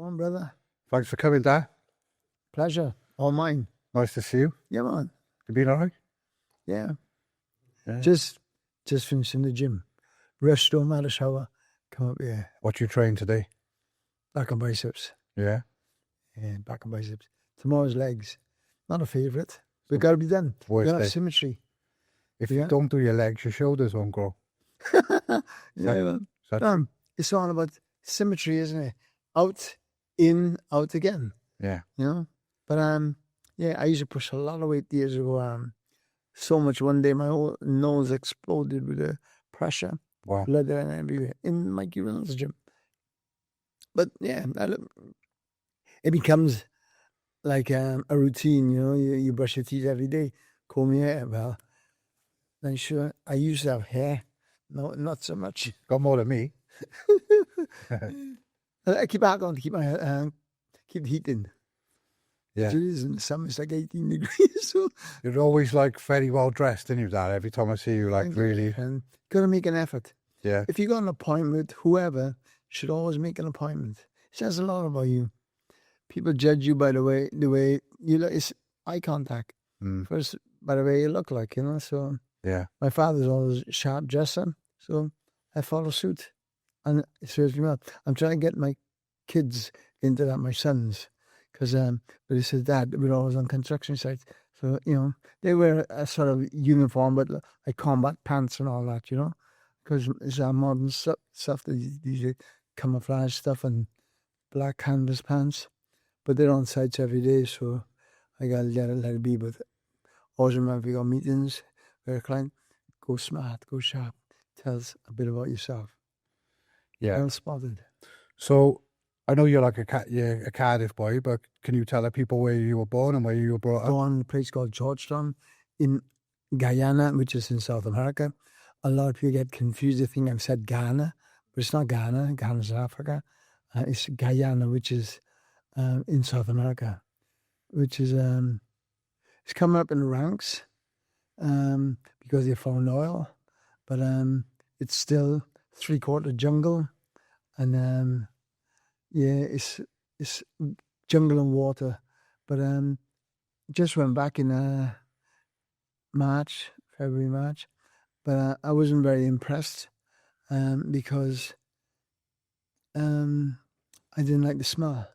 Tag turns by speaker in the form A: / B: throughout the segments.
A: Go on, brother.
B: Thanks for coming, Dad.
A: Pleasure. All mine.
B: Nice to see you.
A: Yeah, man.
B: You been all right?
A: Yeah.
B: Yeah.
A: Just finished in the gym. Rest home, had a shower. Come up here.
B: What you trained today?
A: Back and biceps.
B: Yeah.
A: Yeah, back and biceps. Tomorrow's legs. Not a favourite. But got to be done.
B: Worst
A: Got to
B: day.
A: have symmetry.
B: If you don't do your legs, your shoulders won't grow.
A: Man. It's all about symmetry, isn't it? Out, in, out again.
B: Yeah.
A: You know? But yeah, I used to push a lot of weight years ago. So much one day my whole nose exploded with the pressure.
B: Wow.
A: Blood everywhere in Mikey Reynolds' gym. But yeah, it becomes like a routine, you know. You brush your teeth every day, comb your hair. Well, then sure, I used to have hair. No, not so much.
B: Got more than me.
A: I keep back on to keep my keep the heat in.
B: Yeah.
A: It is in the summer, it's like 18 degrees. So
B: You're always like very well dressed, didn't you, Dad? Every time I see you, like really.
A: and gotta make an effort.
B: Yeah.
A: If you got an appointment, whoever should always make an appointment. It says a lot about you. People judge you by the way you look. It's eye contact. First, by the way you look like, you know. So
B: yeah.
A: My father's always a sharp dresser, so I follow suit, and it serves me well. I'm trying to get my kids into that, my sons, because but he says, Dad, we're always on construction sites, so you know they wear a sort of uniform, but like combat pants and all that, you know, because it's our modern stuff. These camouflage stuff and black canvas pants, but they're on sites every day, so I gotta let it be. But always remember, if you got meetings, where a client, go smart, go sharp, tell us a bit about yourself.
B: Yeah.
A: Well spotted.
B: So I know you're like you're a Cardiff boy, but can you tell the people where you were born and where you were brought up?
A: Born in a place called Georgetown in Guyana, which is in South America. A lot of people get confused. They think I've said Ghana, but it's not Ghana. Ghana's in Africa. It's Guyana, which is in South America, which is it's coming up in the ranks because they found oil, but it's still 3/4 jungle, and yeah, it's jungle and water. But just went back in February, March, but I wasn't very impressed because I didn't like the smell.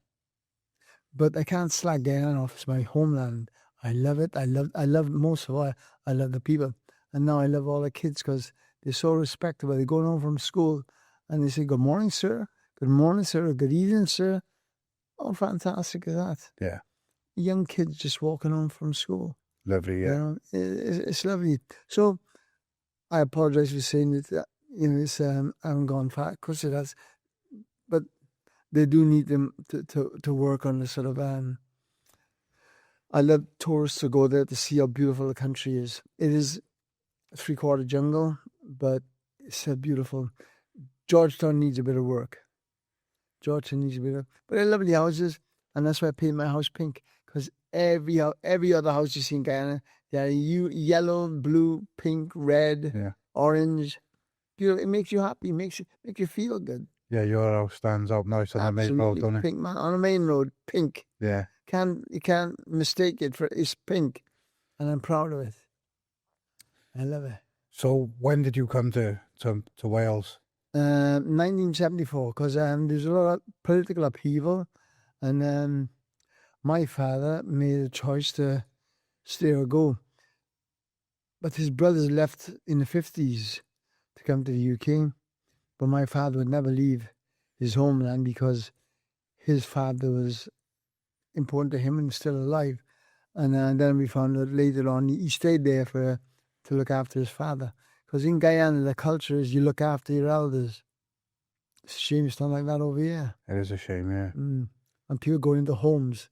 A: But I can't slag Guyana off. It's my homeland. I love it. I love most of all. I love the people, and now I love all the kids because they're so respectable. They're going home from school, and they say, "Good morning, sir. Good morning, sir. Good evening, sir." Oh, fantastic is that?
B: Yeah.
A: Young kids just walking home from school.
B: Lovely, yeah.
A: You know, it's lovely. So I apologize for saying that. You know, it's I haven't gone far. Of course it has, but they do need them to work on the sort of. I love tourists to go there to see how beautiful the country is. It is 3/4 jungle, but it's so beautiful. Georgetown needs a bit of work. But they're lovely houses, and that's why I painted my house pink, because every other house you see in Guyana, they're yellow, blue, pink, red, orange. Beautiful. It makes you happy, makes you feel good.
B: Yeah, your house stands out nice on the main road, don't it?
A: Pink, man, on the main road, pink.
B: Yeah.
A: You can't mistake it for it's pink, and I'm proud of it. I love it.
B: So when did you come to Wales?
A: 1974, because there's a lot of political upheaval, and my father made a choice to stay or go. But his brothers left in the 50s to come to the UK, but my father would never leave his homeland because his father was important to him and still alive. And then we found out later on he stayed there to look after his father. Because in Guyana, the culture is you look after your elders. It's a shame it's not like that over here.
B: It is a shame, yeah.
A: And people go into homes.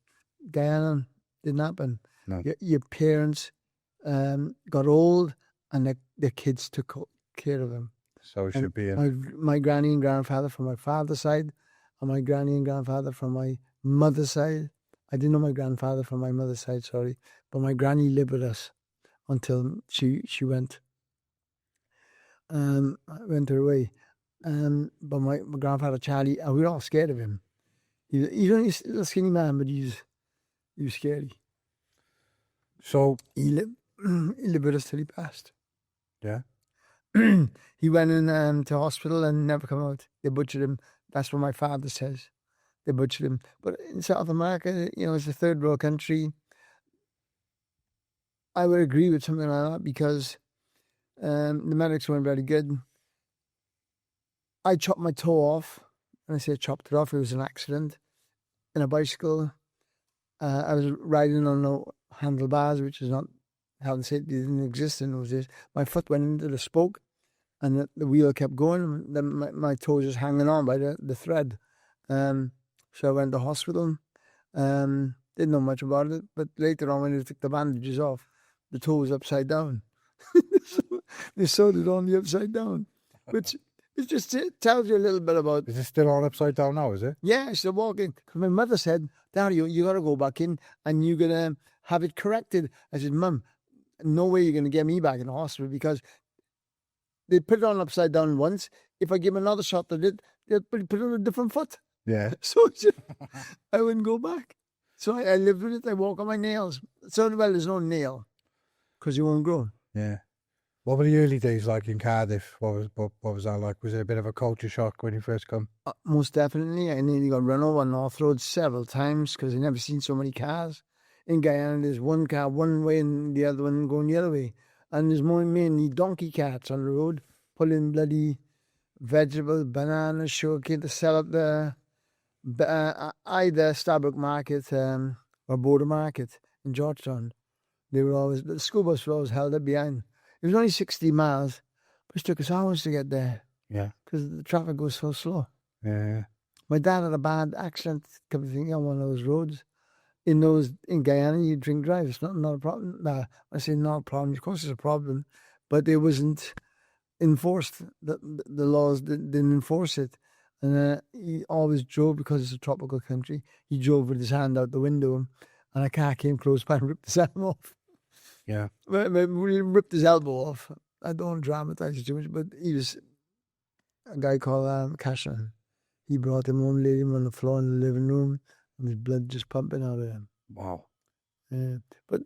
A: Guyana didn't happen.
B: No.
A: Your parents got old and their kids took care of them.
B: So it should be.
A: My granny and grandfather from my father's side, and my granny and grandfather from my mother's side. I didn't know my grandfather from my mother's side, sorry. But my granny lived with us until she went her way. But my grandfather Charlie, we were all scared of him. He's only a skinny man, but he was scary.
B: So,
A: He lived with us till he passed.
B: yeah.
A: He went in to hospital and never come out. They butchered him. That's what my father says. They butchered him. But in South America, it's a third world country. I would agree with something like that because the medics weren't very good. I chopped my toe off. And I say chopped it off. It was an accident in a bicycle. I was riding on no handlebars, which is not health and safety didn't exist in those days. My foot went into the spoke, and the wheel kept going. Then my toe was just hanging on by the thread. So I went to hospital. Didn't know much about it, but later on when they took the bandages off, the toe was upside down. So they sewed it on the upside down, which it tells you a little bit about.
B: Is it still on upside down now, is it?
A: Yeah, still walking. Because my mother said, Dario, you got to go back in and you're going to have it corrected. I said, Mum, no way you're going to get me back in the hospital because they put it on upside down once. If I give them another shot at it, they'll put it on a different foot.
B: Yeah.
A: So I wouldn't go back. So I lived with it. I walk on my nails. So, well, there's no nail because you won't grow.
B: Yeah. What were the early days like in Cardiff? What was that like? Was it a bit of a culture shock when you first come?
A: Most definitely. I nearly got run over on North Road several times because I never seen so many cars. In Guyana, there's one car one way and the other one going the other way. And there's mainly donkey carts on the road pulling bloody vegetables, bananas, sugarcane to sell at the either Starbrook Market or Border Market in Georgetown. The school bus was always held up behind. It was only 60 miles, but it took us hours to get there.
B: Yeah.
A: Because the traffic was so slow.
B: Yeah.
A: My dad had a bad accident, come to think, on one of those roads. In Guyana, you drink drive. It's not a problem. Nah, I say not a problem. Of course, it's a problem, but it wasn't enforced. The laws didn't enforce it, and he always drove because it's a tropical country. He drove with his hand out the window, and a car came close by and ripped his arm off.
B: Yeah.
A: Well, we ripped his elbow off. I don't want to dramatize it too much, but he was a guy called Cashan. He brought him home, laid him on the floor in the living room, and his blood just pumping out of him.
B: Wow.
A: But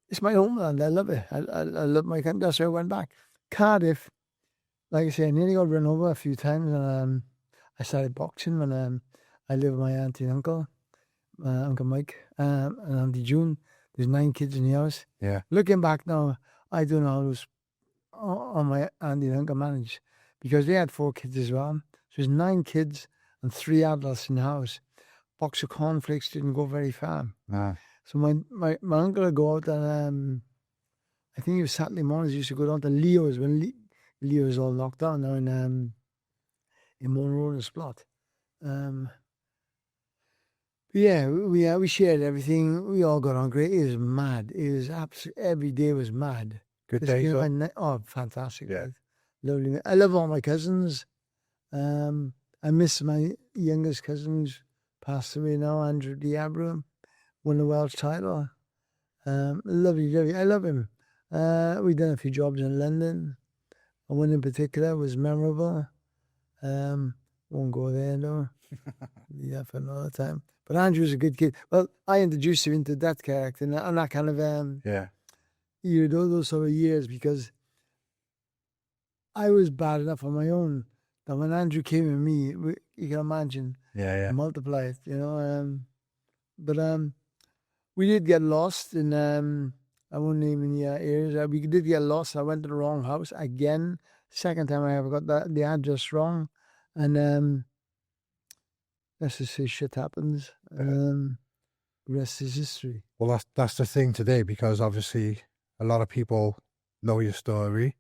A: it's my homeland. I love it. I love my country. That's why I went back. Cardiff, like I say, I nearly got run over a few times, and I started boxing when I lived with my auntie and uncle, Uncle Mike, and Auntie June. There's 9 kids in the house.
B: Yeah.
A: Looking back now, I don't know how those on my auntie and uncle managed because they had 4 kids as well. So there's 9 kids and 3 adults in the house. Box of cornflakes didn't go very far.
B: Ah.
A: So my uncle would go out and I think it was Saturday mornings. He used to go down to Leo's when Leo's all locked down now in Monroe and Splot. Yeah, we shared everything. We all got on great. It was mad. It was absolutely every day was mad.
B: Good day.
A: Oh, fantastic!
B: Yeah.
A: Lovely. I love all my cousins. I miss my youngest cousin who's passed away now, Andrew DEABREU, won the Welsh title. Lovely. I love him. We've done a few jobs in London. One in particular was memorable. Won't go there though. Yeah, for another time. But Andrew's a good kid. Well, I introduced him into that character and that kind of those sort of years because I was bad enough on my own that when Andrew came with me, you can imagine.
B: Yeah.
A: Multiply it, But we did get lost in I won't name any areas. We did get lost. I went to the wrong house again. Second time I ever got the address wrong, and let's just say shit happens. Rest is history.
B: Well, that's the thing today because obviously a lot of people know your story.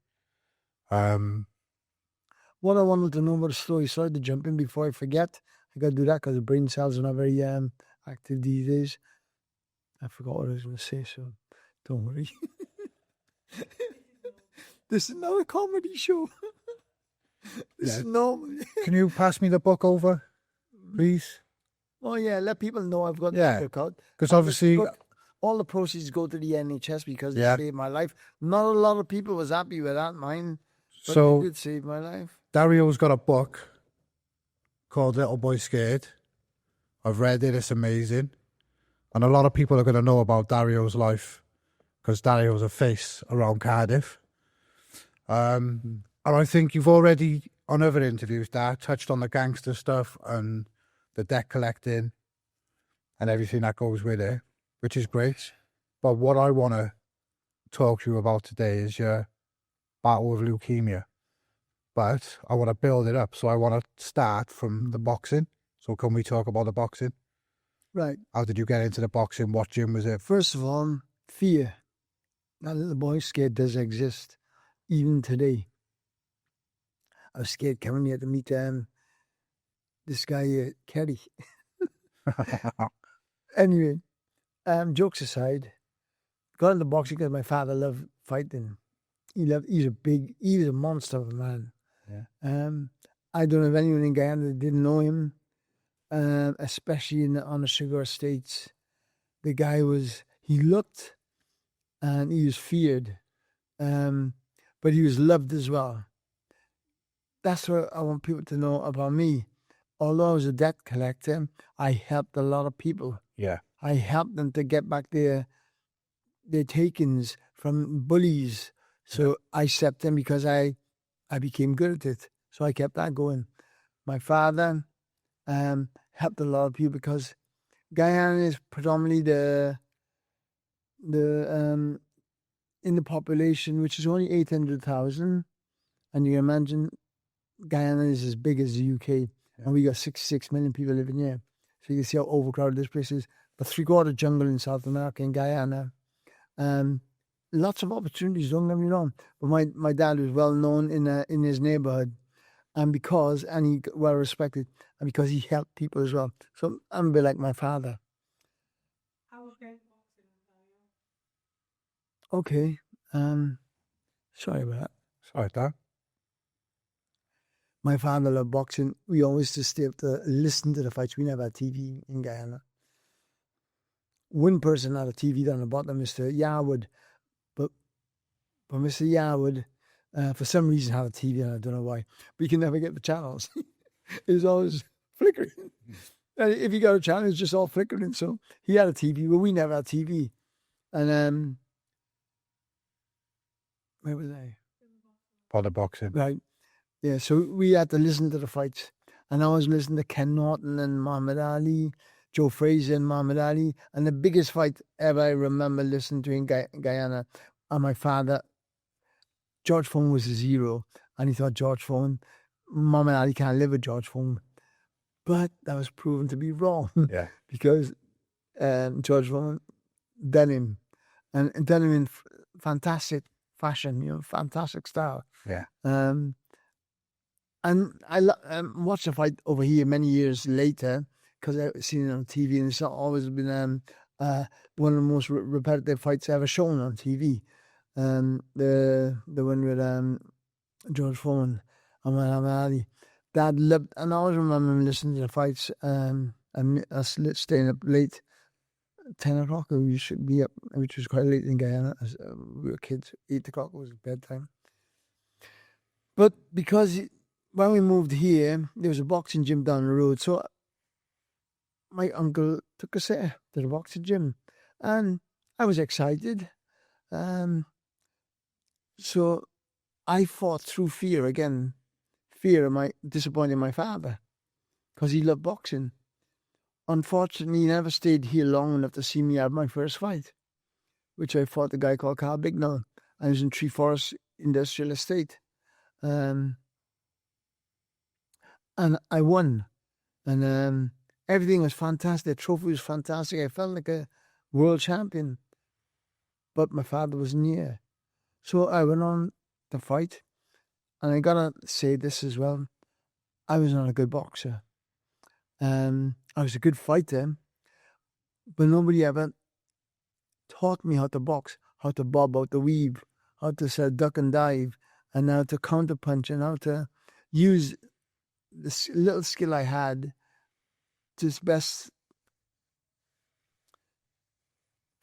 A: What I wanted to know about the story, sorry to jump in before I forget. I got to do that because the brain cells are not very active these days. I forgot what I was going to say, so don't worry. This is not a comedy show. This is normal.
B: Can you pass me the book over, please?
A: Oh yeah, let people know I've got the book out.
B: Because obviously
A: all the proceeds go to the NHS because they saved my life. Not a lot of people was happy with that, mine. But so it did save my life.
B: Dario's got a book called Little Boy Scared. I've read it. It's amazing. And a lot of people are going to know about Dario's life because Dario's a face around Cardiff. And I think you've already, on other interviews, touched on the gangster stuff and the debt collecting and everything that goes with it, which is great. But what I want to talk to you about today is your battle with leukemia. But I want to build it up. So I want to start from the boxing. So can we talk about the boxing?
A: Right.
B: How did you get into the boxing? What gym was it?
A: First of all, fear. That little boy scared does exist, even today. I was scared coming here to meet this guy, Kerry. Anyway, jokes aside, got into boxing because my father loved fighting. He was a monster of a man.
B: Yeah.
A: I don't know if anyone in Guyana that didn't know him, especially on the sugar estates. The guy he looked and he was feared, but he was loved as well. That's what I want people to know about me. Although I was a debt collector, I helped a lot of people.
B: Yeah.
A: I helped them to get back their takings from bullies. So I stepped in because I became good at it. So I kept that going. My father helped a lot of people because Guyana is predominantly the in the population, which is only 800,000, and you can imagine Guyana is as big as the UK, and we got 66 million people living here. So you can see how overcrowded this place is. But 3/4 jungle in South America, in Guyana. Lots of opportunities, don't get me wrong. But my dad was well known in his neighborhood, and he well respected, and because he helped people as well. So I'm a bit like my father. Okay. Sorry about that.
B: Sorry, Dad.
A: My father loved boxing. We always just stay up to listen to the fights. We never had TV in Guyana. One person had a TV down the bottom, Mr. Yarwood. But Mr. Yarwood, for some reason, had a TV, and I don't know why. But you can never get the channels. It was always flickering. And if you got a channel, it's just all flickering. So he had a TV, but we never had TV. And where was I?
B: For the boxing.
A: Right. Yeah, so we had to listen to the fights. And I was listening to Ken Norton and Muhammad Ali, Joe Frazier and Muhammad Ali. And the biggest fight ever I remember listening to in Guyana, and my father, George Foreman was his hero. And he thought George Foreman, Muhammad Ali can't live with George Foreman. But that was proven to be wrong.
B: Yeah.
A: Because George Foreman done him. And done him in fantastic fashion, fantastic style.
B: Yeah.
A: And I watched the fight over here many years later because I've seen it on TV, and it's always been one of the most repetitive fights ever shown on TV. The one with George Foreman and Muhammad Ali. Dad loved, and I always remember him listening to the fights and us staying up late, 10 o'clock, we should be up, which was quite late in Guyana. As we were kids, 8 o'clock was bedtime. But because when we moved here, there was a boxing gym down the road. So my uncle took us there to the boxing gym. And I was excited. So I fought through fear again. Fear of disappointing my father. Because he loved boxing. Unfortunately, he never stayed here long enough to see me have my first fight, which I fought a guy called Carl Bignell. I was in Tree Forest Industrial Estate. And I won. And everything was fantastic. The trophy was fantastic. I felt like a world champion. But my father wasn't here. So I went on to fight. And I gotta say this as well. I was not a good boxer. I was a good fighter. But nobody ever taught me how to box, how to bob out the weave, how to duck and dive, and how to counter punch, and how to use this little skill I had to its best.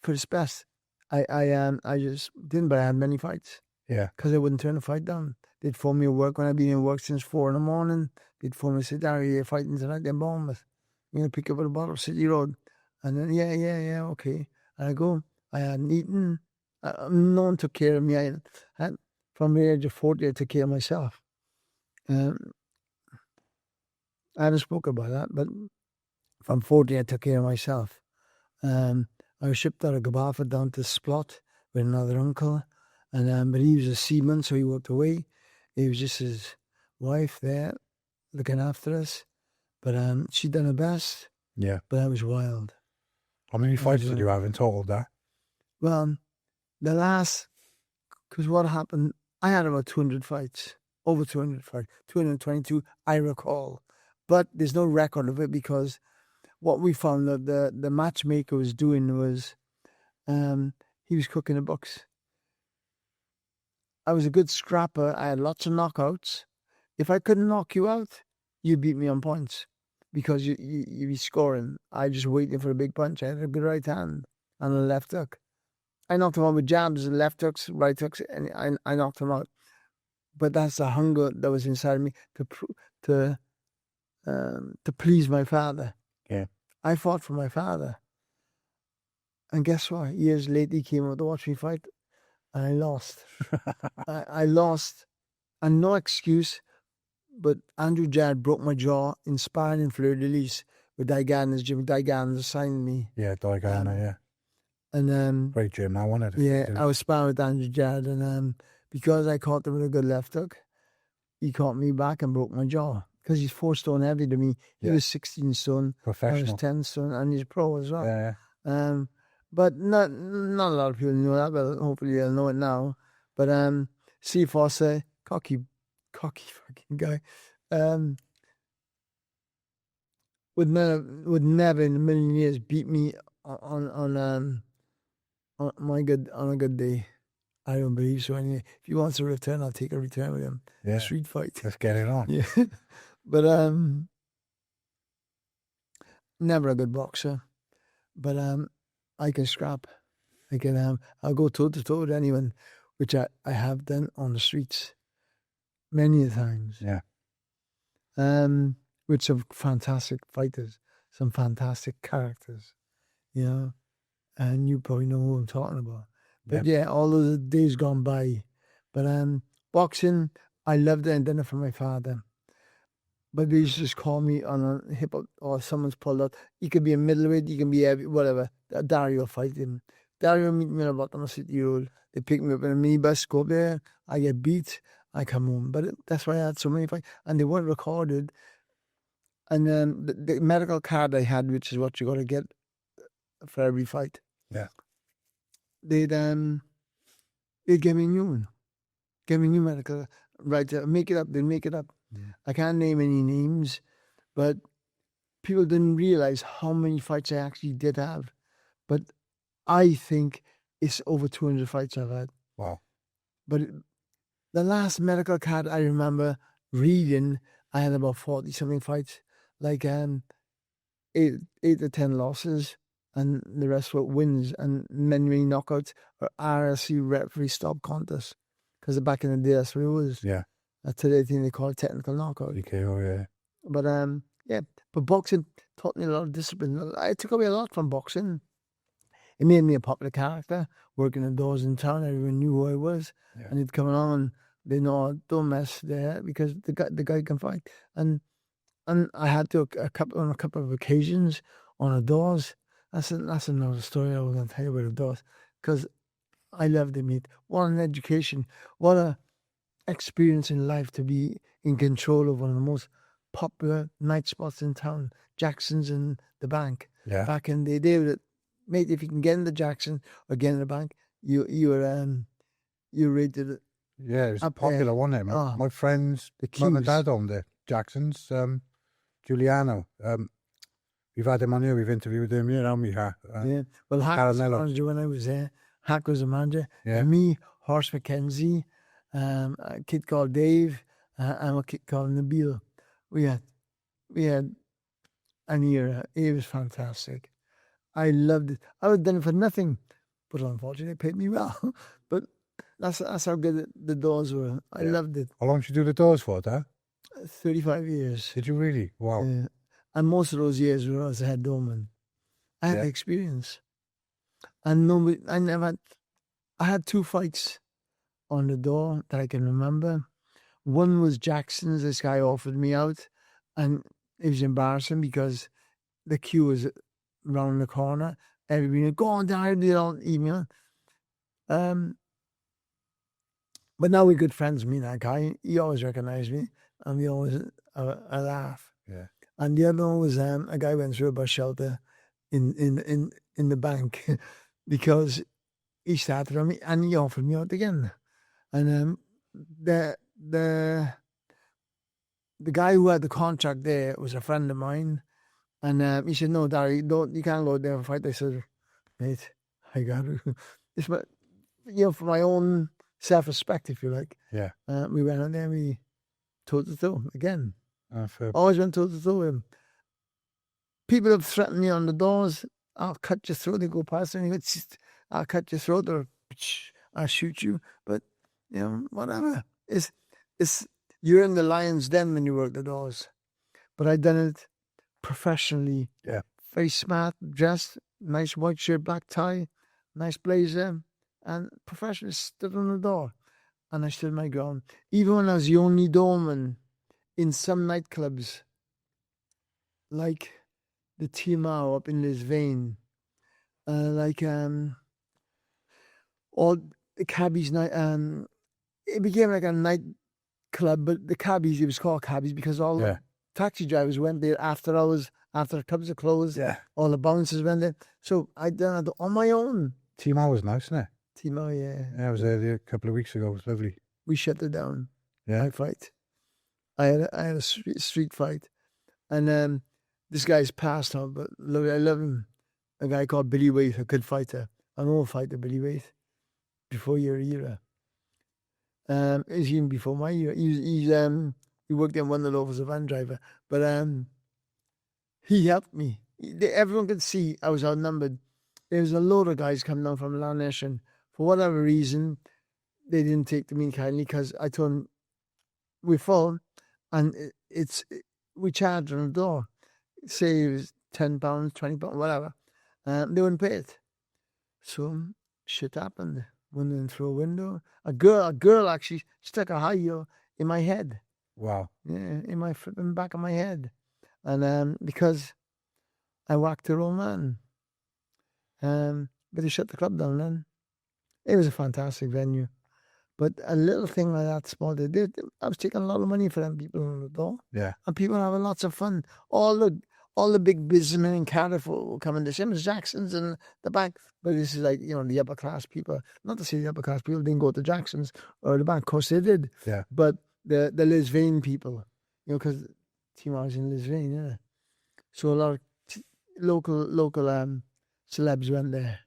A: For its best, I just didn't. But I had many fights.
B: Yeah.
A: Because I wouldn't turn a fight down. They'd phone me at work when I'd been in work since 4 a.m. They'd phone me and say, "Dario, you're fighting tonight in Bournemouth." I'm going to pick up at the bottom of City Road. And then, yeah, okay. And I go, I hadn't eaten. No one took care of me. I had, from the age of 40, I took care of myself. I haven't spoken about that, but from 40, I took care of myself. I was shipped out of Gabafa down to Splot with another uncle. And but he was a seaman, so he walked away. It was just his wife there looking after us. But she done her best.
B: Yeah.
A: But that was wild.
B: How many fights did you have in total there?
A: Well, the last, because what happened, I had about 200 fights, over 200 fights, 222, I recall. But there's no record of it because what we found that the matchmaker was doing was he was cooking the books. I was a good scrapper. I had lots of knockouts. If I couldn't knock you out, you beat me on points because you be scoring. I just waiting for a big punch. I had a good right hand and a left hook. I knocked him out with jabs, left hooks, right hooks, and I knocked him out. But that's the hunger that was inside me to please my father.
B: Yeah,
A: I fought for my father, and guess what? Years later, he came out to watch me fight, and I lost. I lost, and no excuse. But Andrew Jared broke my jaw in sparring in Fleur-de-Lys with Guyana's gym. Guyana assigned me.
B: Yeah, Guyana, yeah.
A: And
B: great gym, I wanted it.
A: Yeah, I was sparring with Andrew Jared, and because I caught him with a good left hook, he caught me back and broke my jaw. Because he's 4 stone heavy to me. He was 16 stone.
B: Professional.
A: I was 10 stone, and he's pro as well.
B: Yeah.
A: But not a lot of people know that, but hopefully they'll know it now. But C. Fosse, cocky fucking guy, would never in a million years beat me on a good day. I don't believe so. Anyway, if he wants a return, I'll take a return with him.
B: Yeah.
A: A street fight.
B: Let's get it on.
A: Yeah. But never a good boxer. But I can scrap. I can I'll go toe to toe with anyone, which I have done on the streets many a times.
B: Yeah.
A: With some fantastic fighters, some fantastic characters, you know. And you probably know who I'm talking about. But yeah, all those days gone by. But boxing, I loved it and done it for my father. But they used to just call me on a hip hop or someone's pulled out. You could be a middleweight, you can be whatever. Dario fight him. Dario meet me on the bottom of City Road. They pick me up in a minibus, go up there. I get beat. I come home. But that's why I had so many fights. And they weren't recorded. And then the medical card I had, which is what you got to get for every fight.
B: Yeah.
A: They'd give me a new one. Give me a new medical. Right, make it up. They'd make it up. Yeah. I can't name any names, but people didn't realize how many fights I actually did have. But I think it's over 200 fights I've had.
B: Wow.
A: But the last medical card I remember reading, I had about 40-something fights, like 8 to 10 losses, and the rest were wins, and many knockouts or RSC referee stop contests. Because back in the day, that's what it was.
B: Yeah.
A: Today, I think they call it technical knockout.
B: TKO, yeah.
A: But but boxing taught me a lot of discipline. I took away a lot from boxing. It made me a popular character, working the doors in town. Everyone knew who I was, and they'd come along and they know, don't mess there because the guy can fight. And I had to on a couple of occasions on the doors. That's another story I was going to tell you about the doors, because I loved the meet. What an education! What a experience in life to be in control of one of the most popular night spots in town, Jackson's in the Bank.
B: Yeah.
A: Back in the day, mate, if you can get in the Jackson or get in the Bank, you rated it.
B: Yeah, it was popular, wasn't it? My friends, my dad owned it, Jackson's, Giuliano. We've had him on here, we've interviewed him, you know,
A: yeah. Well, Hack was the manager when I was there. Hack was the manager.
B: Yeah.
A: And me, Horst McKenzie, a kid called Dave, and a kid called Nabil. We had an era. It was fantastic. I loved it. I would have done it for nothing, but unfortunately, they paid me well. But that's how good the doors were. I loved it.
B: How long did you do the doors for, Dad?
A: 35 years.
B: Did you really? Wow.
A: And most of those years were as a head doorman. I had
B: Yeah.
A: the experience. And nobody, I had 2 fights on the door that I can remember. One was Jackson's. This guy offered me out, and it was embarrassing because the queue was round the corner. Everybody would go on down the old email. But now we're good friends, me and that guy. He always recognised me, and we always a laugh.
B: Yeah.
A: And the other one was a guy went through a bus shelter in the bank because he started on me and he offered me out again. And the guy who had the contract there was a friend of mine, and he said, "No, Darry, you can't go there and fight." I said, "Mate, I got to." It's my, for my own self-respect, if you like.
B: Yeah.
A: We went out there and we toe-to-toe again.
B: Fair.
A: Always went toe-to-toe with him. People have threatened me on the doors. I'll cut your throat. They go past and he goes, "I'll cut your throat or I'll shoot you." But, whatever. It's you're in the lion's den when you work the doors. But I done it professionally.
B: Yeah.
A: Very smart, dressed, nice white shirt, black tie, nice blazer, and professionally stood on the door. And I stood my ground. Even when I was the only doorman in some nightclubs, like the Chemo up in Lisbon, all the cabbies night. It became like a nightclub, but the cabbies, it was called cabbies because all the taxi drivers went there after hours, after the clubs are closed.
B: Yeah.
A: All the bouncers went there. So I done it on my own.
B: Chemo was nice, isn't it?
A: Chemo, yeah.
B: Yeah, I was there a couple of weeks ago. It was lovely.
A: We shut it down.
B: Yeah.
A: I fight. I had a street fight. And this guy's passed now, but I love him. A guy called Billy Waite, a good fighter. An old fighter, Billy Waite. Before your era. It's even before my era. He worked in one of those as a van driver. But he helped me. Everyone could see I was outnumbered. There was a load of guys coming down from Lanesh, and for whatever reason, they didn't take to me kindly because I told them, we're full, and we charged on the door. Say it was £10, £20, whatever. They wouldn't pay it. So shit happened. Went in through a window. A girl actually stuck a high heel in my head.
B: Wow.
A: Yeah, in my flipping back of my head. And because I whacked her old man. But they shut the club down then. It was a fantastic venue. But a little thing like that, small, I was taking a lot of money for them people on the door.
B: Yeah.
A: And people were having lots of fun. All the big businessmen in Cardiff will come in. The same as Jackson's and the bank. But this is like, the upper class people. Not to say the upper class people didn't go to Jackson's or the bank. Of course they did.
B: Yeah.
A: But the Lisbon people, because Timo was in Lisbon, yeah. So a lot of local celebs went there.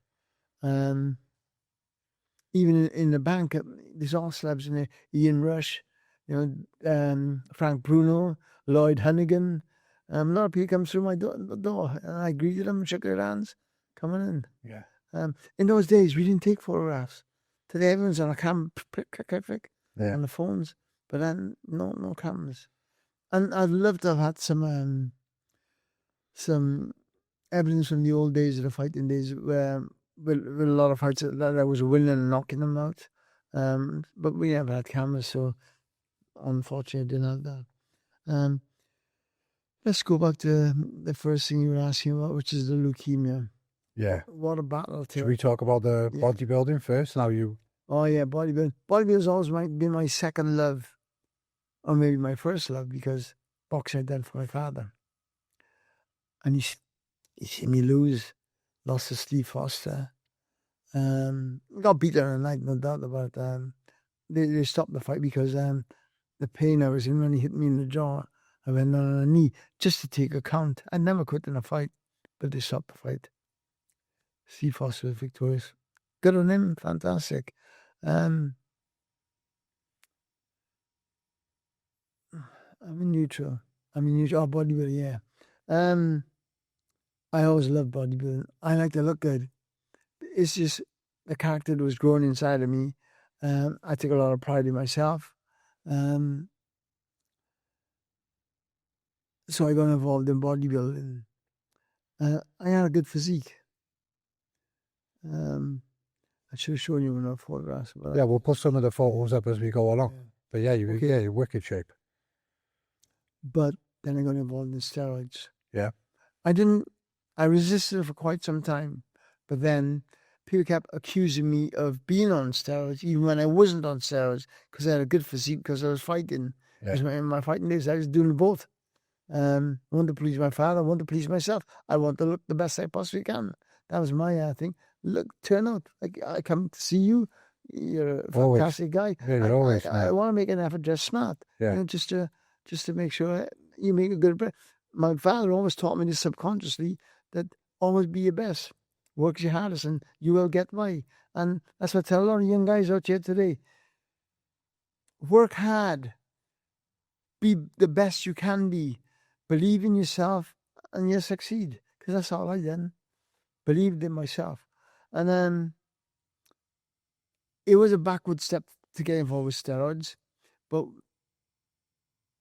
A: Even in the bank, there's all celebs in there. Ian Rush, Frank Bruno, Lloyd Hunnigan. A lot of people come through my door, and I greeted them, shook their hands, coming in.
B: Yeah.
A: In those days, we didn't take photographs. Today, everyone's on a camera, on the phones, but then no cameras. And I'd love to have had some evidence from the old days of the fighting days where with a lot of fights that I was winning and knocking them out. But we never had cameras, so unfortunately I didn't have that. Let's go back to the first thing you were asking about, which is the leukemia.
B: Yeah.
A: What a battle.
B: Should we talk about the bodybuilding first? Now you...
A: Oh yeah, bodybuilding. Bodybuilding's always been my second love, or maybe my first love, because boxing I did for my father. And he seen me lose, lost to Steve Foster. Got beaten on the night, no doubt about it. They stopped the fight because the pain I was in when he hit me in the jaw, I went on a knee just to take a count. I never quit in a fight, but they stopped the fight. Steve Foster was victorious. Good on him, fantastic. I'm in neutral. Oh, bodybuilding, yeah. I always loved bodybuilding. I like to look good. It's just the character that was growing inside of me. I take a lot of pride in myself. So I got involved in bodybuilding. I had a good physique. I should have shown you enough photographs. But
B: Yeah, we'll put some of the photos up as we go along.
A: Yeah.
B: But yeah, you're wicked shape.
A: But then I got involved in steroids.
B: Yeah.
A: I resisted it for quite some time. But then people kept accusing me of being on steroids, even when I wasn't on steroids, because I had a good physique, because I was fighting.
B: Yeah.
A: Because in my fighting days, I was doing both. I want to please my father. I want to please myself. I want to look the best I possibly can. That was my thing. Look, turn out. I come to see you. You're a fantastic guy.
B: Yeah, you're always
A: I want to make an effort, just smart.
B: Yeah.
A: You know, just to make sure you make a good impression. My father always taught me this subconsciously, that always be your best. Work your hardest and you will get by. And that's what I tell a lot of young guys out here today. Work hard. Be the best you can be. Believe in yourself and you'll succeed. Because that's all I done. Believed in myself. And then it was a backward step to get involved with steroids. But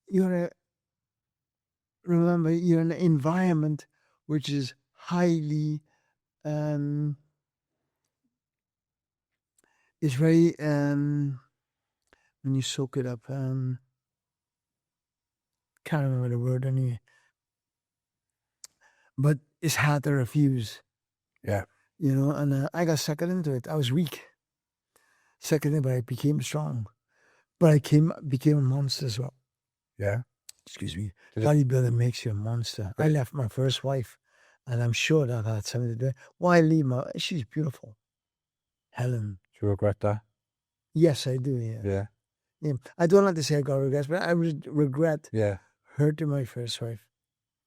A: you gotta remember, you're in an environment which is highly it's very when you soak it up, can't remember the word anyway, but it's hard to refuse.
B: Yeah.
A: You know, and I got suckered into it. I was weak, suckered in, but I became strong. But I became a monster as well.
B: Yeah.
A: Excuse me. Bodybuilding makes you a monster. I left my first wife, and I'm sure that had something to do. Why leave my? She's beautiful, Helen.
B: Do you regret that?
A: Yes, I do. Yeah.
B: Yeah.
A: Yeah. I don't like to say I got regrets, but I regret hurting my first wife.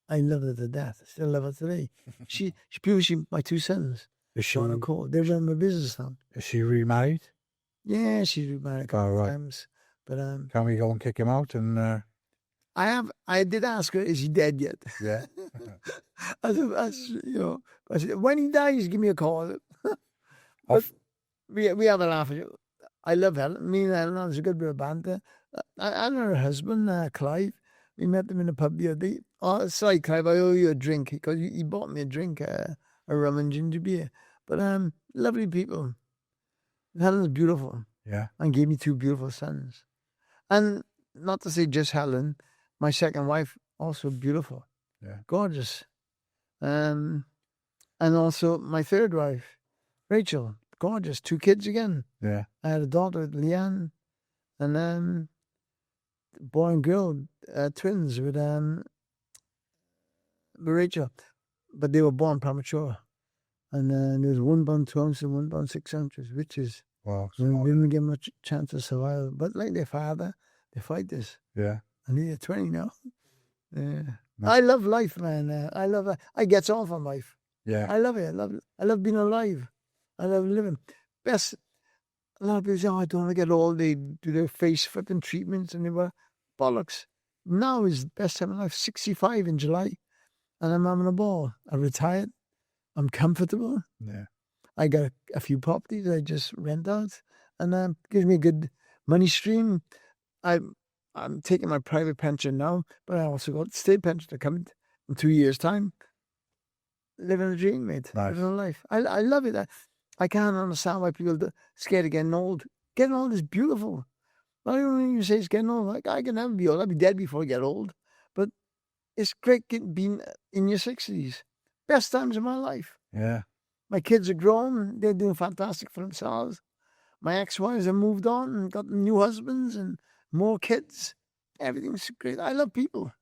A: I love her to death. I still love her today. She's beautiful. My two sons.
B: Is she?
A: They're running my business now.
B: Is she remarried?
A: Yeah, she's remarried a couple of times. But
B: can we go and kick him out? And
A: I did ask her, is he dead yet?
B: Yeah.
A: I said, when he dies, give me a call. But we have a laugh. I love Helen. Me and Helen, there's a good bit of banter. And her husband, Clive, we met them in a pub the other day. Oh, sorry, Clive, I owe you a drink, because he bought me a drink, a rum and ginger beer. But lovely people. Helen's beautiful.
B: Yeah.
A: And gave me two beautiful sons. And not to say just Helen, my second wife, also beautiful.
B: Yeah.
A: Gorgeous. And also my third wife, Rachel, gorgeous. 2 kids again.
B: Yeah.
A: I had a daughter with Leanne, and boy and girl, twins with Rachel. But they were born premature. And there was 1 pound 2 ounces and 1 pound 6 ounces, which is, women get much chance of survival. But like their father, they fight this.
B: Yeah.
A: And they're 20 now. Yeah. No. I love life, man. I love it. I get on from life.
B: Yeah.
A: I love it. I love being alive. I love living. A lot of people say, oh, I don't want to get old. They do their face flipping treatments and they were bollocks. Now is the best time of life. 65 in July. And I'm having a ball. I retired. I'm comfortable.
B: Yeah.
A: I got a few properties I just rent out. And gives me a good money stream. I'm taking my private pension now, but I also got state pension to come in 2 years' time. Living a dream, mate.
B: Nice.
A: Living a life. I love it. I can't understand why people are scared of getting old. Getting old is beautiful. I don't mean you say it's getting old. Like, I can never be old. I'll be dead before I get old. But it's great being in your 60s. Best times of my life.
B: Yeah.
A: My kids are grown. They're doing fantastic for themselves. My ex-wives have moved on and got new husbands and more kids. Everything's great. I love people.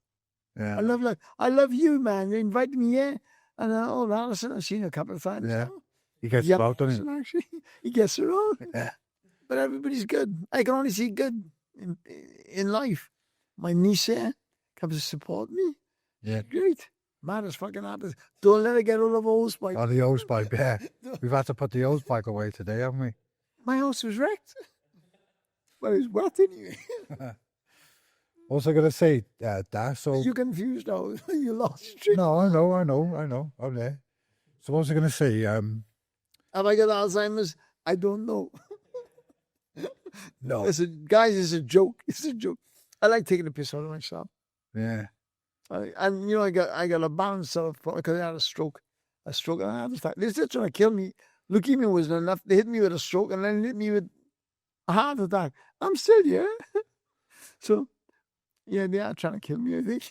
B: Yeah.
A: I love life. I love you, man. You invited me here. And Alison, I've seen you a couple of times.
B: Yeah. He gets about, doesn't he?
A: Actually, he gets around.
B: Yeah.
A: But everybody's good. I can only see good in life. My niece here comes to support me.
B: Yeah.
A: Great. Mad as fucking artist. Don't let her get all of hose pipe.
B: Oh, the hose pipe, yeah. We've had to put the hose pipe away today, haven't we?
A: My house was wrecked. Well, it was wet anyway.
B: What was I going to say, Dad? So
A: you're confused now. You lost streak.
B: No, I know. I'm there. So what was I going to say?
A: Have I got Alzheimer's? I don't know.
B: No.
A: Guys, it's a joke. It's a joke. I like taking the piss out of myself.
B: Yeah.
A: And you know, I got a balance of because I had a stroke, and I had a attack. They still trying to kill me. Leukemia wasn't enough. They hit me with a stroke and then hit me with a heart attack. I'm still here. So, yeah, they are trying to kill me, I think.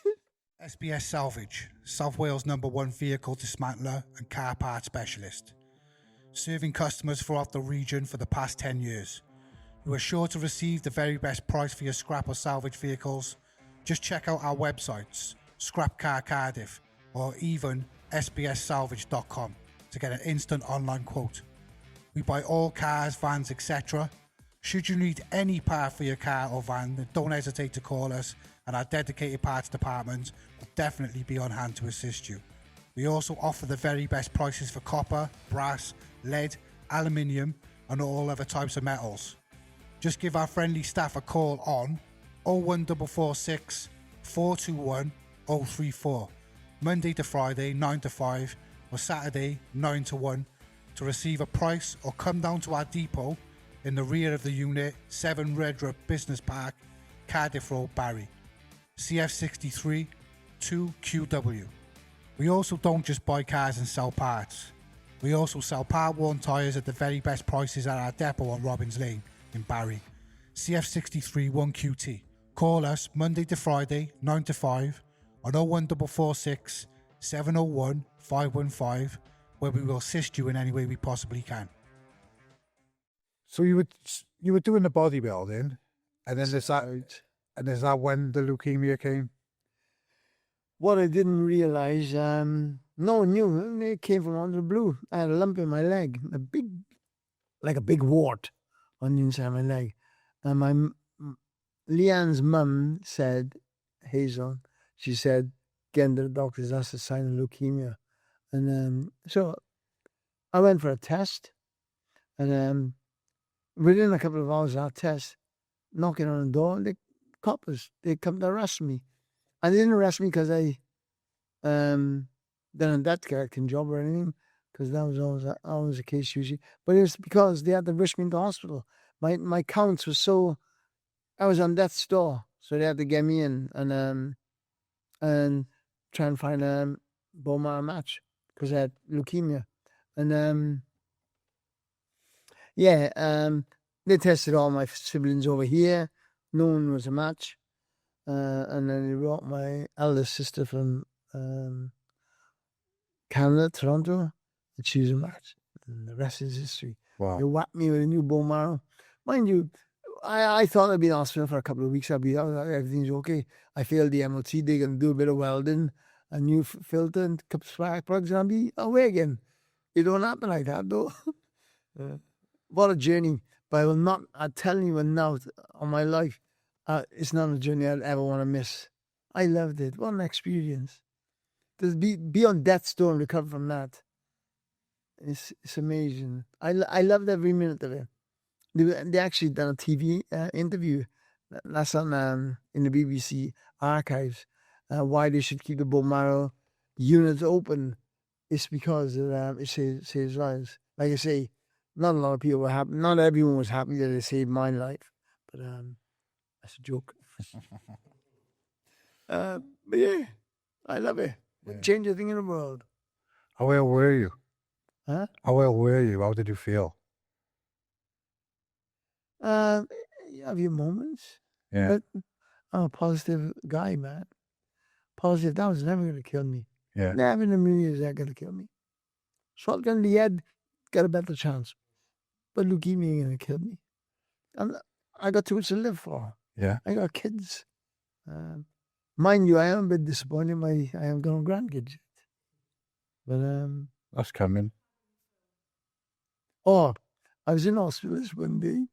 B: SBS Salvage, South Wales' #1 vehicle dismantler and car part specialist. Serving customers throughout the region for the past 10 years. You are sure to receive the very best price for your scrap or salvage vehicles. Just check out our websites, Scrap Car Cardiff or even sbssalvage.com to get an instant online quote. We buy all cars, vans, etc. Should you need any part for your car or van, then don't hesitate to call us, and our dedicated parts department will definitely be on hand to assist you. We also offer the very best prices for copper, brass, lead, aluminium and all other types of metals. Just give our friendly staff a call on 01446 421 034, Monday to Friday 9 to 5 or Saturday 9 to 1 to receive a price, or come down to our depot in the rear of the unit, 7 Redrup Business Park, Cardiff Road, Barry, CF63 2QW. We also don't just buy cars and sell parts. We also sell part-worn tyres at the very best prices at our depot on Robbins Lane in Barry, CF63 1QT. Call us Monday to Friday 9 to 5 on 01446 701 515, where we will assist you in any way we possibly can. So you were doing the bodybuilding, and then there's that when the leukemia came.
A: What I didn't realize, no one knew. It came from out of the blue. I had a lump in my leg, like a big wart on the inside of my leg. And Leanne's mum said, Hazel, she said, getting to the doctors, that's a sign of leukemia. And so I went for a test, and within a couple of hours of that test, knocking on the door, the coppers, they come to arrest me. And they didn't arrest me because I done a debt collecting job or anything, because that was always the case usually. But it was because they had to rush me into hospital. My counts were so, I was on death's door, so they had to get me in and try and find a bone marrow match because I had leukemia. And they tested all my siblings over here. No one was a match. And then they brought my eldest sister from Canada, Toronto, and she was a match. And the rest is history.
B: Wow.
A: They whacked me with a new bone marrow. Mind you, I thought I'd be in hospital for a couple of weeks. Everything's okay. I failed the MOT. They're going to do a bit of welding, a new filter and a couple of spark plugs, and I'll be away again. It don't happen like that, though. What a journey. But I will not, I'm telling you now, on my life, it's not a journey I'd ever want to miss. I loved it. What an experience. To be on death's door and recover from that. It's amazing. I loved every minute of it. They actually done a TV interview. That's on in the BBC archives. Why they should keep the bone marrow units open. It's because it saves lives. Like I say, not a lot of people were happy. Not everyone was happy that it saved my life. But that's a joke. But yeah, I love it. Yeah. Change the thing in the world.
B: How well were you?
A: Huh?
B: How well were you? How did you feel?
A: You have your moments.
B: Yeah.
A: But I'm a positive guy, man. Positive. That was never going to kill me.
B: Yeah.
A: Never in a million years that going to kill me. Shotgun to the head, got a better chance. But leukemia ain't going to kill me. And I got too much to live for.
B: Yeah.
A: I got kids. Mind you, I am a bit disappointed. I haven't got grandkids yet. But
B: that's coming.
A: Oh, I was in hospital this one day,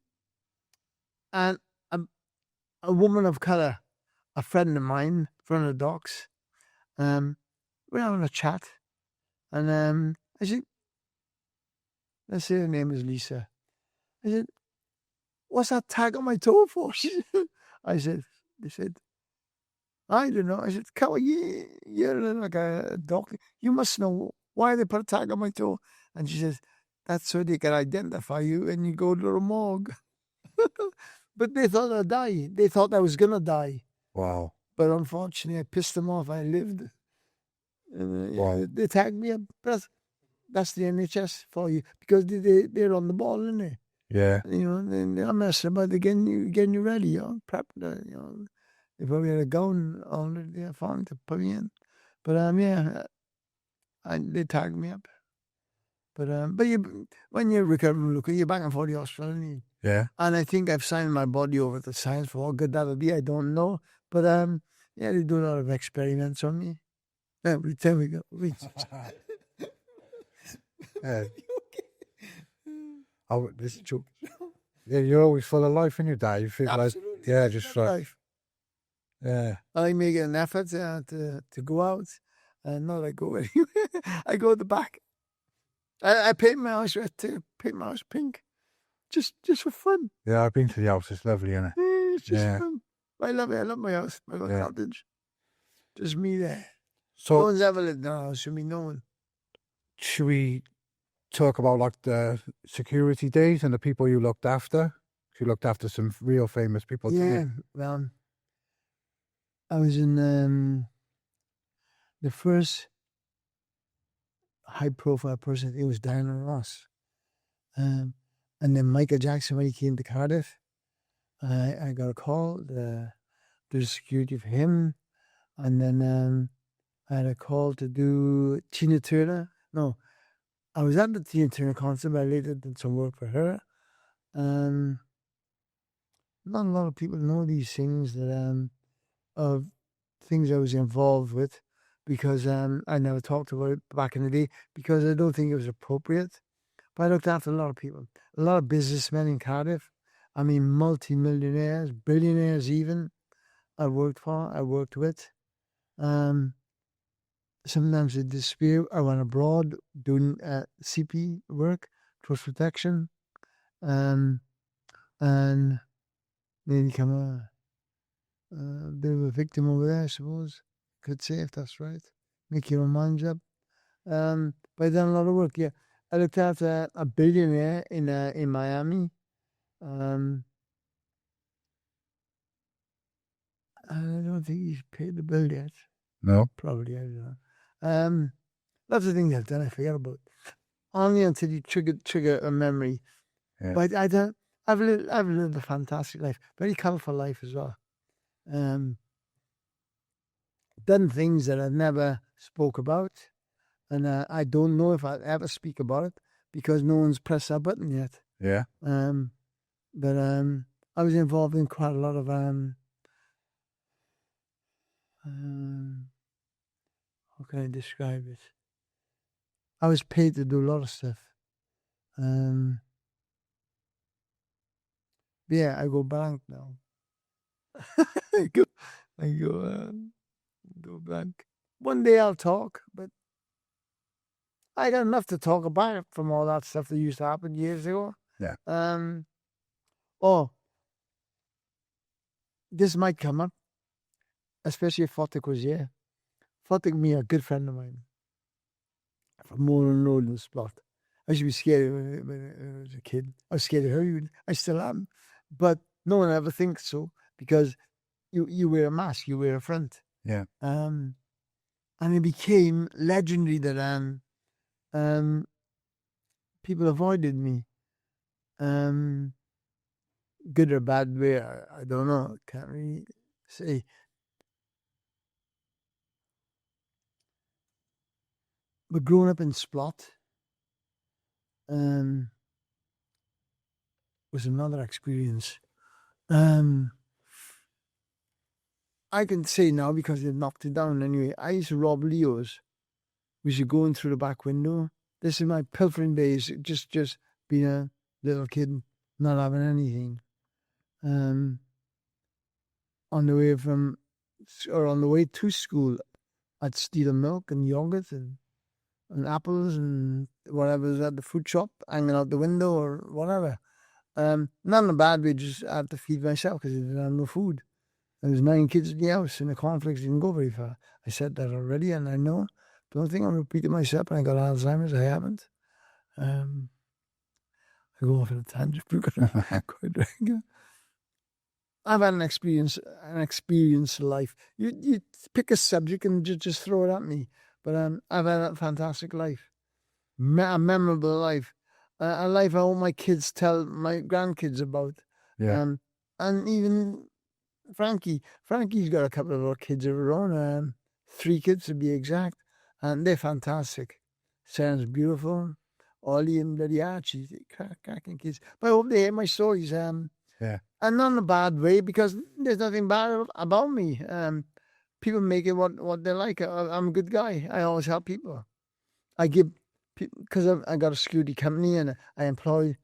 A: and a woman of colour, a friend of mine, in front of the docks, we're having a chat, and I said, let's say her name is Lisa. I said, what's that tag on my toe for? They said, I don't know. I said, come on, you're like a doctor. You must know why they put a tag on my toe. And she says, that's so they can identify you and you go to the morgue. But they thought I'd die. They thought I was going to die.
B: Wow.
A: But unfortunately, I pissed them off. I lived. And,
B: Wow.
A: they tagged me up. That's the NHS for you, because they're on the ball, isn't they?
B: Yeah.
A: You know, they're messing about. They're getting you ready, prep. You know, they probably had a gown already found to put me in. But yeah, they tagged me up. But when you're recovering, look, you're back and forth to the hospital, aren't you?
B: Yeah.
A: And I think I've signed my body over to science. For what good that'll be, I don't know. But yeah, they do a lot of experiments on me. There we go.
B: Yeah. Oh, this is true. Yeah, you're always full of life in your day. You feel
A: Absolutely.
B: like, yeah, just like,
A: Life.
B: yeah.
A: I make an effort to go out, and not I go anywhere. I go at the back. I paint my house red too. Paint my house pink, just for fun.
B: Yeah, I've been to the house. It's lovely, isn't it?
A: It's just
B: Yeah.
A: fun. I love it. I love my house, my little
B: Yeah.
A: cottage. Just me there. No
B: So,
A: one's ever lived in our house. I mean, no one.
B: should we talk about like the security days and the people you looked after? You looked after some real famous people. didn't you?
A: Yeah, well, I was in the first high-profile person. I think it was Diana Ross, and then Michael Jackson when he came to Cardiff. I got a call to do security for him, and then I had a call to do Tina Turner. No, I was at the Tina Turner concert, but I later did some work for her. Not a lot of people know these things that of things I was involved with, because I never talked about it back in the day because I don't think it was appropriate. But I looked after a lot of people, a lot of businessmen in Cardiff. I mean, multi-millionaires, billionaires even. I worked with. Sometimes they disappear. I went abroad doing CP work, trust protection, and they become a bit of a victim over there, I suppose. Could say, if that's right. Make your own mind up. But I've done a lot of work. Yeah, I looked after a billionaire in Miami. I don't think he's paid the bill yet.
B: No.
A: Probably, I don't know. Lots of things I've done I forget about. Only until you trigger a memory.
B: Yeah.
A: But I've lived a fantastic life, very colourful life as well. Done things that I never spoke about, and I don't know if I'll ever speak about it because no one's pressed that button yet.
B: Yeah.
A: But I was involved in quite a lot of how can I describe it? I was paid to do a lot of stuff. Yeah, I go blank now. I go blank. One day I'll talk, but I got enough to talk about it from all that stuff that used to happen years ago.
B: Yeah.
A: This might come up, especially if Fotik was here. Fotik, me, a good friend of mine from Moran Road in the Splot. I used to be scared when I was a kid. I was scared of her. I still am. But no one ever thinks so because you wear a mask, you wear a front.
B: Yeah.
A: And it became legendary that people avoided me. Good or bad way, I don't know. Can't really say. But growing up in Splot was another experience. I can say now because they've knocked it down anyway. I used to rob Leo's. We used to go in through the back window. This is my pilfering days, just being a little kid, not having anything. On the way to school, I'd steal milk and yogurt and apples and whatever's at the fruit shop, hanging out the window or whatever. Not in a bad way, just I had to feed myself because I didn't have no food. There was 9 kids in the house and the conflicts didn't go very far. I said that already and I know. But don't think I'm repeating myself and I got Alzheimer's. I haven't. I go off on a tangent because I'm quite drinking. I've had an experienced life. You pick a subject and just throw it at me. But I've had a fantastic life, a memorable life, a life I hope my kids tell my grandkids about.
B: Yeah.
A: And even Frankie's got a couple of other kids of her own, 3 kids to be exact, and they're fantastic. Sounds beautiful. Ollie and bloody Archie, cracking kids. But I hope they hear my stories.
B: Yeah.
A: And not in a bad way, because there's nothing bad about me. People make it what they like. I'm a good guy. I always help people. I give, because I got a security company and I employ,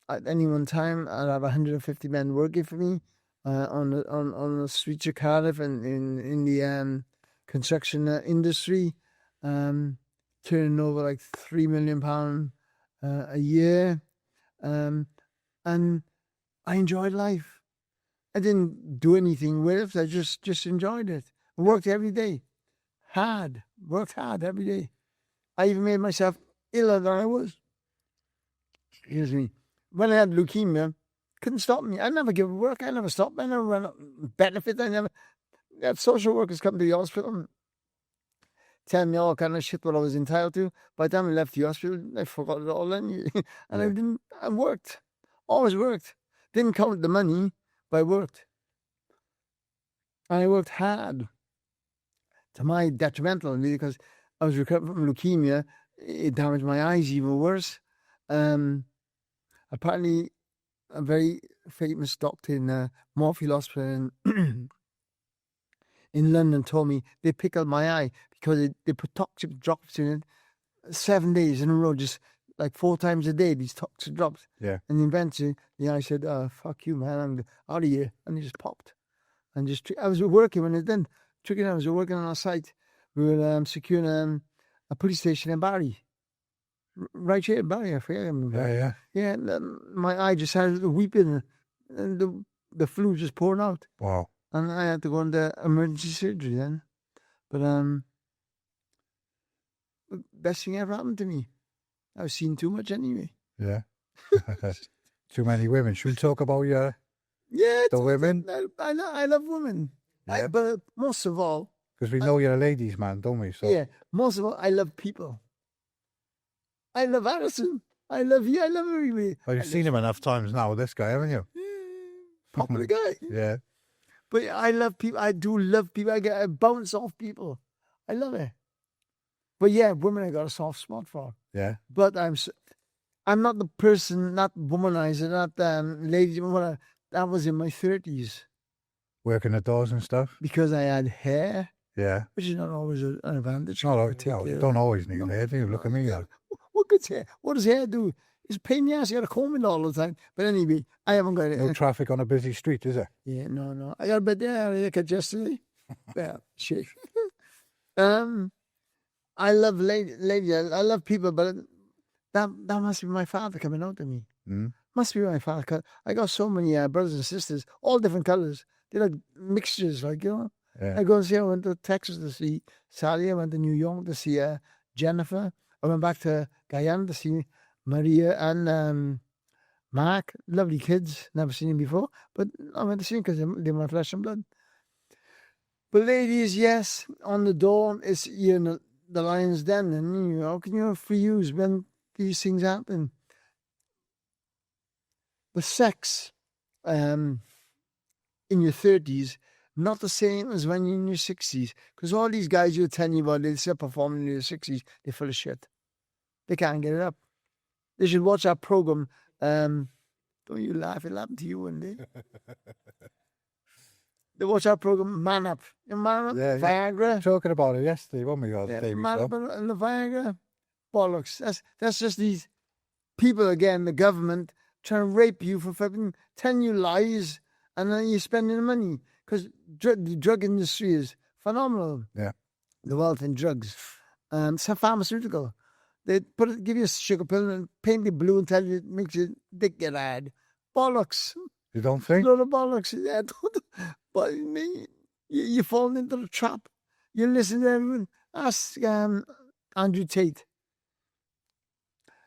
A: at any one time, I have 150 men working for me on the streets of Cardiff and in the construction industry, turning over like £3 million a year, and I enjoyed life. I didn't do anything with it. I just enjoyed it. I worked every day, worked hard every day. I even made myself iller than I was. Excuse me. When I had leukemia, couldn't stop me. I never give work. I never stopped. I never ran benefits. I had social workers come to the hospital, tell me all kind of shit what I was entitled to. By the time I left the hospital, I forgot it all. And I worked. Always worked. Didn't count the money, but I worked. And I worked hard. To my detrimental, because I was recovering from leukemia. It damaged my eyes even worse. Apparently, a very famous doctor in Moorfield Hospital in London told me they pickled my eye because they put toxic drops in it 7 days in a row, just like 4 times a day, these toxic drops.
B: Yeah.
A: And eventually the eye said, "Oh, fuck you, man, I'm out of here." And it just popped. And I was working when it did. I was working on our site. We were securing a police station in Barry. Right here in Barry, I forget.
B: Yeah.
A: Yeah, and my eye just started weeping, and the fluid just pouring out.
B: Wow.
A: And I had to go into emergency surgery then. But best thing ever happened to me. I've seen too much anyway.
B: Yeah. Too many women. Should we talk about the women?
A: I love women.
B: Yeah.
A: But most of all,
B: because we know you're a ladies' man, don't we? So
A: yeah, most of all, I love people. I love Alison. I love you. I love everybody.
B: Well, you've seen him enough times now with this guy, haven't you?
A: Popular guy.
B: Yeah.
A: But I love people. I do love people. I bounce off people. I love it. But yeah, women I got a soft spot for.
B: Yeah.
A: But I'm not the person, not womanizer, not lady. That was in my 30s.
B: Working the doors and stuff.
A: Because I had hair.
B: Yeah.
A: Which is not always an advantage.
B: No, you don't always need hair, do you? Look at me.
A: What good's hair? What does hair do? It's a pain in the ass. You got to comb it all the time. But anyway, I haven't got it.
B: No traffic on a busy street, is there?
A: Yeah, no. I got a bit there. I got yesterday. Yeah, shit. I love lady. I love people, but that must be my father coming out to me. Must be my father. 'Cause I got so many brothers and sisters, all different colors. They're like mixtures, like, you know.
B: Yeah.
A: I go and see. I went to Texas to see Sally. I went to New York to see Jennifer. I went back to Guyana to see Maria and Mark. Lovely kids. Never seen them before, but I went to see them because they're my flesh and blood. But ladies, yes, on the door is the Lion's Den in New York, and you're free use when these things happen. But sex, in your 30s, not the same as when you're in your 60s. Because all these guys you're telling you about, they're still performing in their 60s, they're full of shit. They can't get it up. They should watch our program. Don't you laugh, it'll happen to you one day. They watch our program, Man Up. Man Up,
B: yeah,
A: Viagra.
B: Talking about it yesterday, weren't we?
A: Man Up and the Viagra. Bollocks. That's just these people, again, the government, trying to rape you for fucking telling you lies, and then you're spending the money. Because the drug industry is phenomenal.
B: Yeah.
A: The wealth in drugs. It's a pharmaceutical. They give you a sugar pill and paint it blue and tell you it makes your dick get hard. Bollocks.
B: You don't think?
A: A lot of bollocks. Yeah, but you fall into the trap. You listen to everyone. Ask Andrew Tate.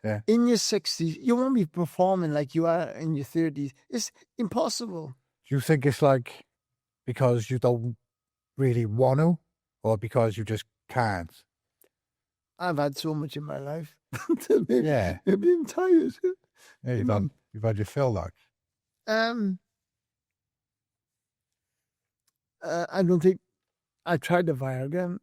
B: Yeah.
A: In your 60s, you won't be performing like you are in your 30s. It's impossible.
B: Do you think it's like because you don't really want to, or because you just can't?
A: I've had so much in my life.
B: Yeah.
A: Maybe I'm tired.
B: Yeah, you've had your fill, like.
A: I don't think I tried the Viagra.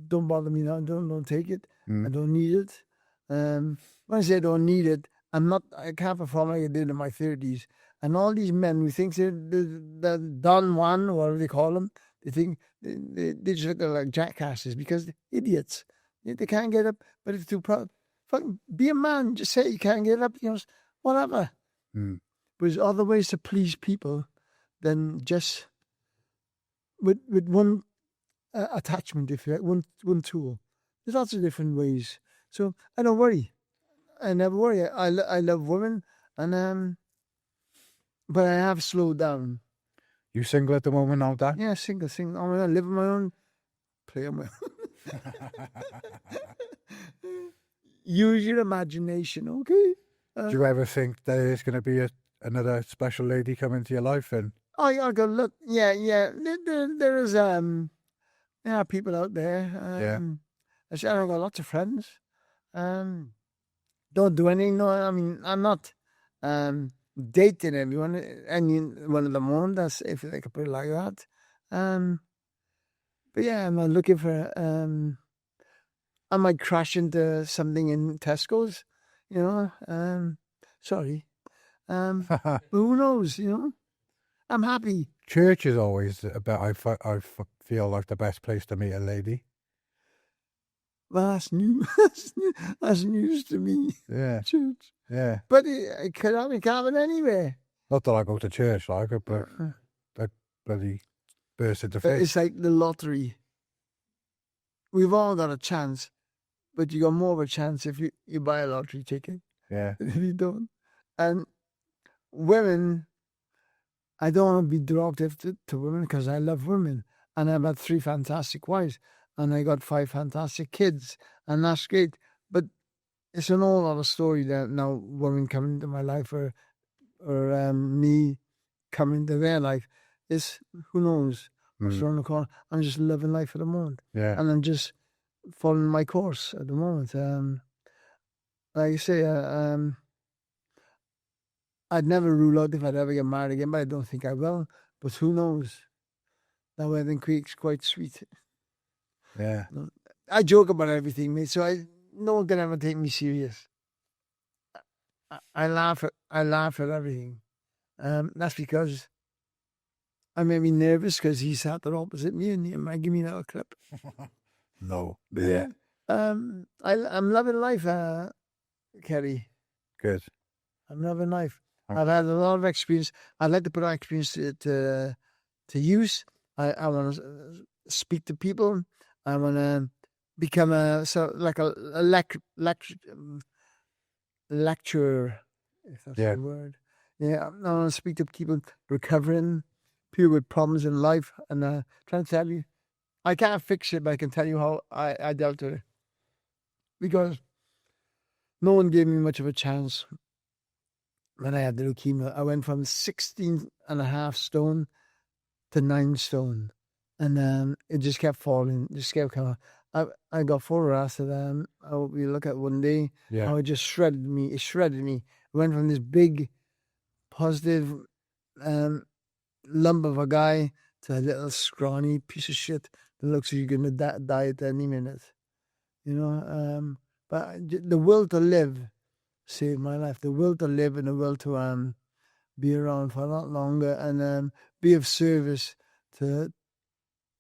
A: Don't bother me now. Don't take it. I don't need it. When I say I don't need it, I can't perform like I did in my 30s. And all these men who think they're Don Juan, whatever they call them, they think they just look like jackasses because they're idiots. They can't get up, but it's too proud. Fucking be a man. Just say you can't get up. Whatever. But there's other ways to please people than just with one attachment, if you like, one tool. There's lots of different ways. So I don't worry. I never worry. I love women, and but I have slowed down.
B: You single at the moment now, Dan?
A: Yeah, single. I live on my own, play on my own. Use your imagination, okay?
B: Do you ever think there's going to be another special lady come into your life? And
A: I go look. Yeah. There is there are people out there. I said I've got lots of friends. Don't do anything. No, I mean I'm not dating everyone. Any one of them on. That's if they could put it like that. But yeah, I'm not looking for. I might crash into something in Tesco's. Sorry. But who knows? I'm happy.
B: Church is always I feel like the best place to meet a lady.
A: Well, that's new. That's news to me.
B: Yeah.
A: Church.
B: Yeah.
A: But it could happen anywhere.
B: Not that I go to church, like it, but that bloody burst into face.
A: It's like the lottery. We've all got a chance, but you got more of a chance if you buy a lottery ticket.
B: Yeah.
A: If you don't. And women, I don't want to be derogative to women because I love women. And I've had 3 fantastic wives. And I got 5 fantastic kids. And that's great. But it's an whole other story that now women coming into my life or me coming into their life. It's, who knows what's around the corner. I'm just living life at the moment.
B: Yeah.
A: And I'm just following my course at the moment. Like I say, I'd never rule out if I'd ever get married again, but I don't think I will. But who knows? That wedding cake's quite sweet.
B: Yeah.
A: I joke about everything, mate, so no one can ever take me serious. I laugh at everything. That's because I may be nervous because he sat there opposite me and he might give me another clip.
B: No. Yeah.
A: I'm loving life, Kerry.
B: Good.
A: I'm loving life. I've had a lot of experience. I'd like to put our experience to use. I want to speak to people. I want to become a lecturer, if that's the word. Yeah, I want to speak to people recovering, people with problems in life, and trying to tell you, I can't fix it, but I can tell you how I dealt with it. Because no one gave me much of a chance when I had the leukemia. I went from 16.5 stone to 9 stone. And it just kept falling, just kept coming. I got photographs that I hope you look at one day.
B: Yeah.
A: How it just shredded me. It shredded me. It went from this big, positive lump of a guy to a little scrawny piece of shit that looks like you're going to die at any minute. But the will to live saved my life. The will to live and the will to be around for a lot longer and be of service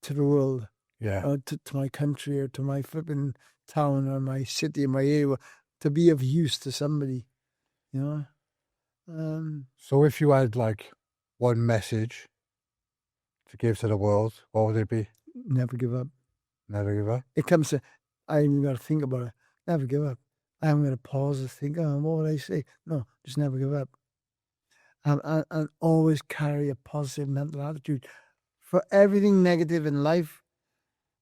A: to the world, or to my country, or to my flipping town, or my city, or my area, to be of use to somebody,
B: So if you had like one message to give to the world, what would it be?
A: Never give up.
B: Never give up?
A: It comes to, I even got to think about it. Never give up. I haven't got to pause and think, what would I say? No, just never give up. And always carry a positive mental attitude. For everything negative in life,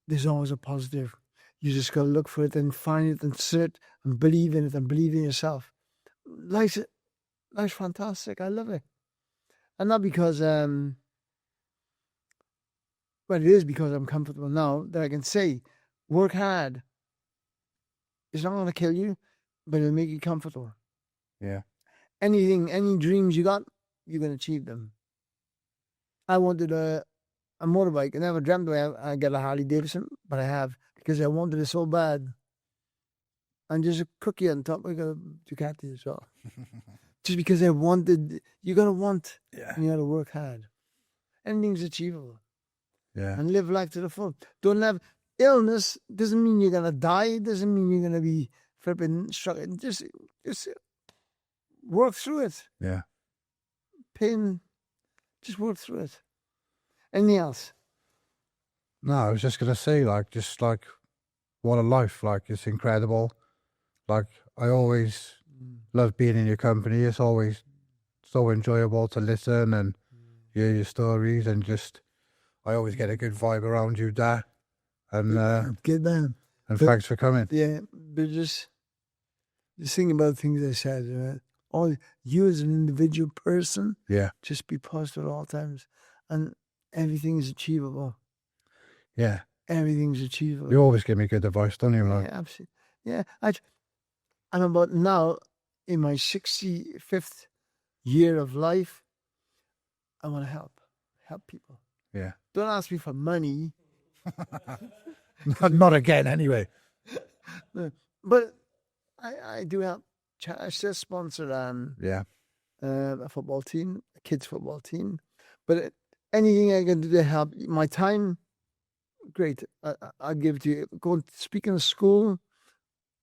A: there's always a positive. You just got to look for it and find it and search and believe in it and believe in yourself. Life's fantastic. I love it. And not because, well, it is because I'm comfortable now that I can say, work hard. It's not going to kill you, but it'll make you comfortable.
B: Yeah.
A: Anything, any dreams you got, you can achieve them. I wanted a motorbike. I never dreamt I get a Harley Davidson, but I have because I wanted it so bad. And just a cookie on top, I got a Ducati as well. Just because I wanted, you got to want, and you got to work hard. Anything's achievable.
B: Yeah.
A: And live life to the full. Don't have illness, doesn't mean you're going to die, doesn't mean you're going to be flipping struggling. Just work through it.
B: Yeah.
A: Pain, just work through it. Anything else?
B: No, I was just gonna say, like, just like, what a life! Like, it's incredible. Like, I always love being in your company. It's always so enjoyable to listen and hear your stories, and just I always get a good vibe around you, Dad. And
A: Good man.
B: and thanks for coming.
A: Yeah, but just think about things I said. Right? All you as an individual person,
B: Yeah.
A: just be positive at all times, and everything is achievable.
B: Yeah.
A: Everything's achievable.
B: You always give me good advice, don't you? Like,
A: Yeah, absolutely. Yeah, I'm about now in my 65th year of life. I want to help people.
B: yeah.
A: Don't ask me for money,
B: Not again, anyway.
A: but I do help. I still sponsor
B: Yeah.
A: a football team, a kids football team, but anything I can do to help my time, great. I'll give it to you. Go and speak in a school,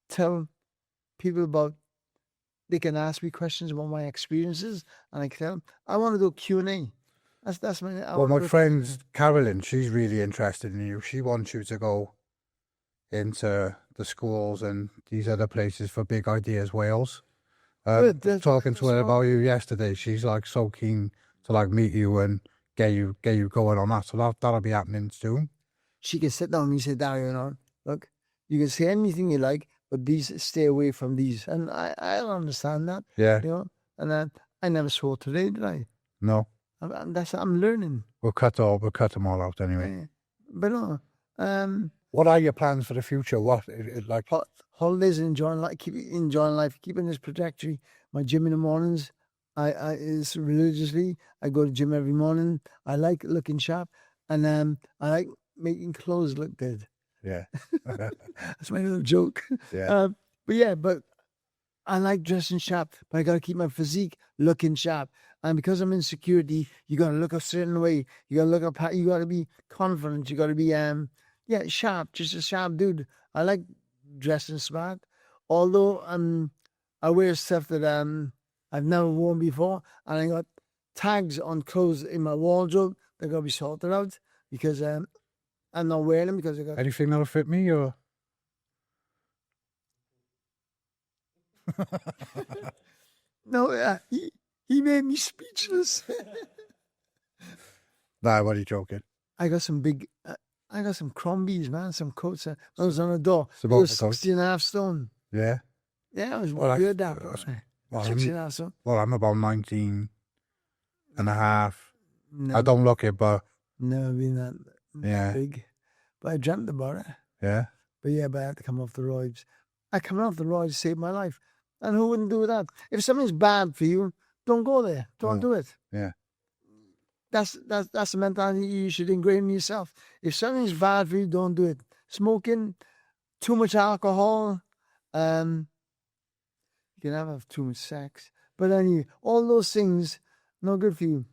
A: tell people about, they can ask me questions about my experiences, and I can tell them, I want to do Q&A. That's my...
B: Well, my friend Carolyn, she's really interested in you. She wants you to go into the schools and these other places for Big Ideas Wales. Talking to her about you yesterday, she's like so keen to like meet you and get you going on that. So that'll be happening soon.
A: She can sit down and say, Dario, look, you can say anything you like, but these, stay away from these. And I don't understand that.
B: Yeah.
A: You know, and I never swore today, did I?
B: No.
A: I'm learning.
B: We'll cut them all out anyway.
A: Yeah. But no.
B: What are your plans for the future? What like
A: holidays, enjoying life, keep enjoying life, keeping this trajectory. My gym in the mornings, I is religiously. I go to gym every morning. I like looking sharp, and I like making clothes look good.
B: Yeah.
A: That's my little joke.
B: Yeah.
A: But I like dressing sharp, but I got to keep my physique looking sharp. And because I'm in security, you got to look a certain way. You got to look up. You got to be confident. You got to be sharp. Just a sharp dude. I like dressing smart. Although I wear stuff that I've never worn before, and I got tags on clothes in my wardrobe that got to be sorted out because I'm not wearing them because I got
B: anything that'll fit me or.
A: No, he made me speechless.
B: Nah, what are you joking?
A: I got some big, I got some Crombies, man, some coats. I was on a door.
B: It's
A: It
B: about
A: was
B: the coat.
A: 16.5 stone.
B: Yeah.
A: Yeah, it was
B: Well,
A: good that.
B: Well,
A: 16.5 stone.
B: well, I'm about 19 and a half.
A: No,
B: I don't look it, but
A: never been that
B: yeah.
A: big. But I dreamt about it.
B: Yeah.
A: But I had to come off the roids. I come off the roids to save my life. And who wouldn't do that? If something's bad for you, don't go there. Don't do it.
B: Yeah.
A: That's the mentality you should ingrain in yourself. If something's bad for you, don't do it. Smoking, too much alcohol, you can have too much sex. But anyway, all those things, not good for you.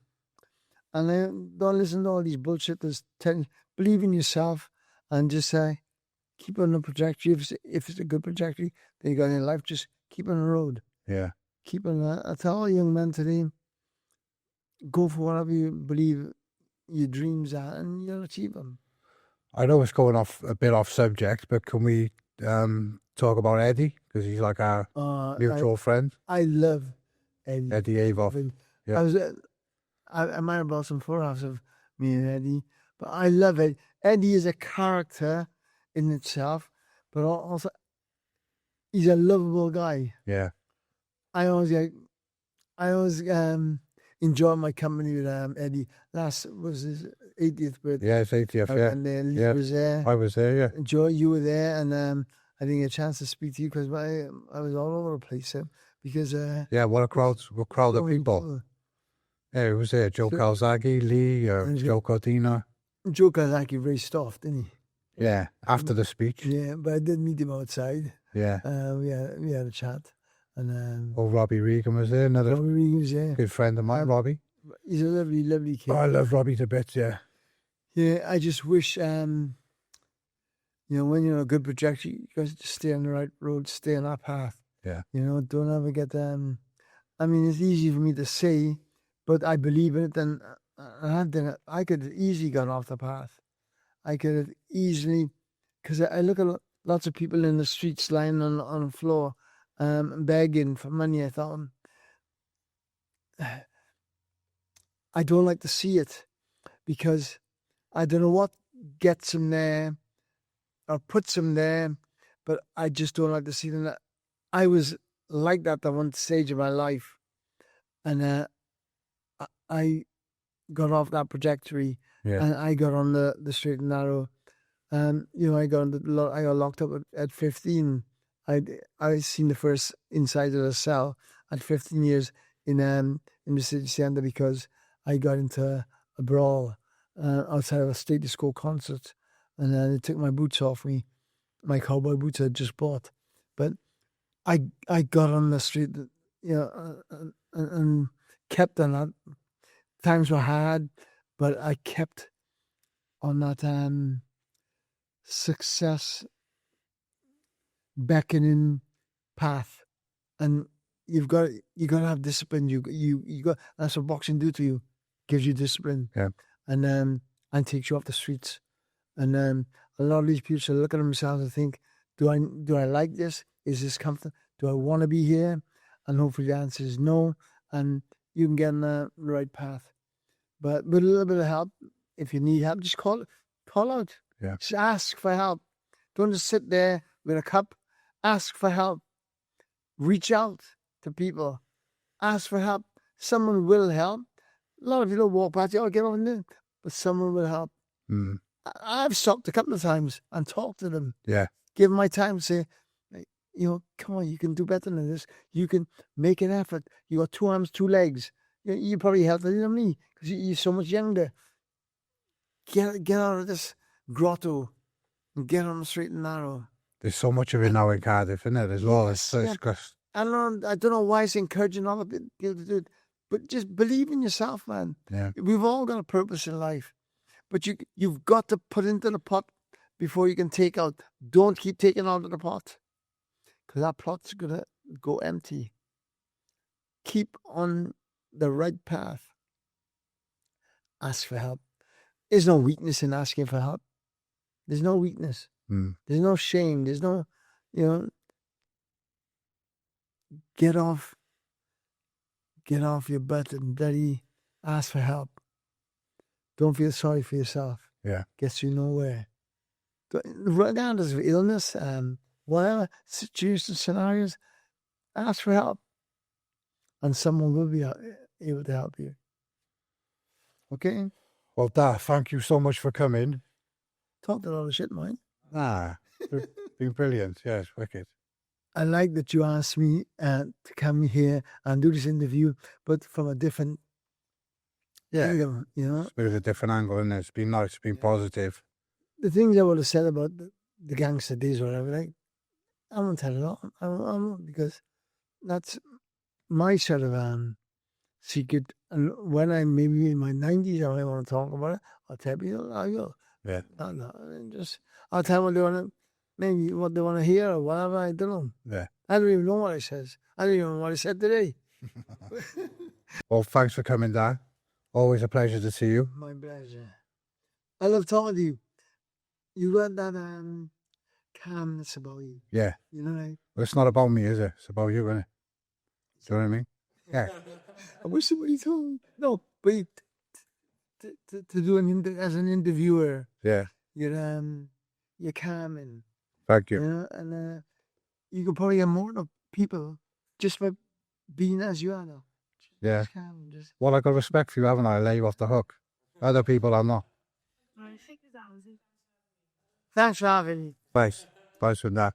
A: And then don't listen to all these bullshitters. Believe in yourself and just keep on the trajectory. If it's a good trajectory that you got in life, just keep on the road.
B: Yeah.
A: Keep on that. I tell all young men today, go for whatever you believe your dreams are and you'll achieve them.
B: I know it's going off a bit off subject, but can we talk about Eddie? Because he's like our mutual friend.
A: I love Eddie.
B: Eddie Avoff. Yeah.
A: I might have bought some photographs of me and Eddie, but I love it. Eddie is a character in itself, but also he's a lovable guy.
B: Yeah.
A: I always enjoyed my company with Eddie. Last was his 80th birthday.
B: Yeah, it's 80th, yeah.
A: And then Lee
B: Yeah.
A: was there.
B: I was there, yeah.
A: Joe, you were there, and I didn't get a chance to speak to you because I was all over the place. Because
B: Yeah, what a crowd
A: so
B: of
A: many
B: people. Yeah, it was there. Joe Calzaghe, Lee, Joe Cordina.
A: Joe Kazaki raced off, didn't he?
B: Yeah, after the speech.
A: Yeah, but I did meet him outside.
B: Yeah.
A: We had a chat, and
B: Oh, Robbie Regan was there, another
A: Robbie Regan's there.
B: good friend of mine, Robbie.
A: He's a lovely, lovely kid.
B: Oh, I love Robbie to bits, yeah.
A: Yeah, I just wish, when you're on a good projector, you guys just stay on the right road, stay on that path.
B: Yeah.
A: Don't ever get I mean, it's easy for me to say, but I believe in it, and I could have easily gone off the path. I could have easily, because I look at lots of people in the streets lying on the floor, begging for money. I thought, I don't like to see it, because I don't know what gets them there or puts them there, but I just don't like to see them. I was like that at one stage of my life, and I got off that trajectory, and I got on the straight and narrow. I got locked up at 15. I seen the first inside of the cell at 15 years in the city centre because I got into a brawl outside of a state disco concert, and then they took my boots off me, my cowboy boots I just bought. But I got on the street, and kept on that. Times were hard, but I kept on that success beckoning path, and you got to have discipline. You got, that's what boxing do to you, gives you discipline, and takes you off the streets. And a lot of these people look at themselves and think, do I like this? Is this comfortable? Do I want to be here? And hopefully the answer is no, and you can get on the right path. But with a little bit of help, if you need help, just call out.
B: Yeah.
A: Just ask for help. Don't just sit there with a cup. Ask for help. Reach out to people. Ask for help. Someone will help. A lot of people walk past you, get on there, but someone will help.
B: Mm.
A: I've stopped a couple of times and talked to them.
B: Yeah.
A: Give them my time, say, come on, you can do better than this. You can make an effort. You got 2 arms, 2 legs. You probably healthier than me because you're so much younger. Get out of this grotto and get on the straight and narrow.
B: There's so much of it now in Cardiff, isn't it, as well?
A: I don't know why it's encouraging other people to do it, but just believe in yourself, man.
B: Yeah.
A: We've all got a purpose in life, but you've got to put into the pot before you can take out. Don't keep taking out of the pot, because that pot's going to go empty. Keep on the right path. Ask for help. There's no weakness in asking for help. There's no weakness.
B: Mm.
A: There's no shame. There's no, get off your butt and bloody ask for help. Don't feel sorry for yourself.
B: Yeah.
A: Gets you nowhere. Regardless of illness, whatever situation, scenarios, ask for help. And someone will be able to help you. Okay?
B: Well, Dad, thank you so much for coming.
A: Talked a lot of shit, mate.
B: It's been brilliant. Yeah, it's wicked.
A: I like that you asked me to come here and do this interview, but from a different angle,
B: It's a bit of a different angle, isn't it? It's been nice, it's been positive.
A: The things I would have said about the gangster days or whatever, I won't tell it all. I won't, because that's my sort of secret. And when I'm maybe in my 90s, I want to talk about it, I'll tell people, I will.
B: Yeah.
A: I'll tell them what they want to hear or whatever. I don't know.
B: Yeah.
A: I don't even know what I says. I don't even know what I said today.
B: Well, thanks for coming, Dad. Always a pleasure to see you.
A: My pleasure. I love talking to you. You got that calmness about you.
B: Yeah.
A: You know,
B: Well, it's not about me, is it? It's about you, isn't it? Do you know what I mean? Yeah.
A: I wish somebody told me. No, but to do as an interviewer,
B: Yeah.
A: you're calm and
B: Thank you.
A: and you can probably get more of people just by being as you are now.
B: Yeah.
A: Just
B: Well, I got respect for you, haven't I? I lay you off the hook. Other people I'm not.
A: thanks for having me.
B: Bye. Bye from that.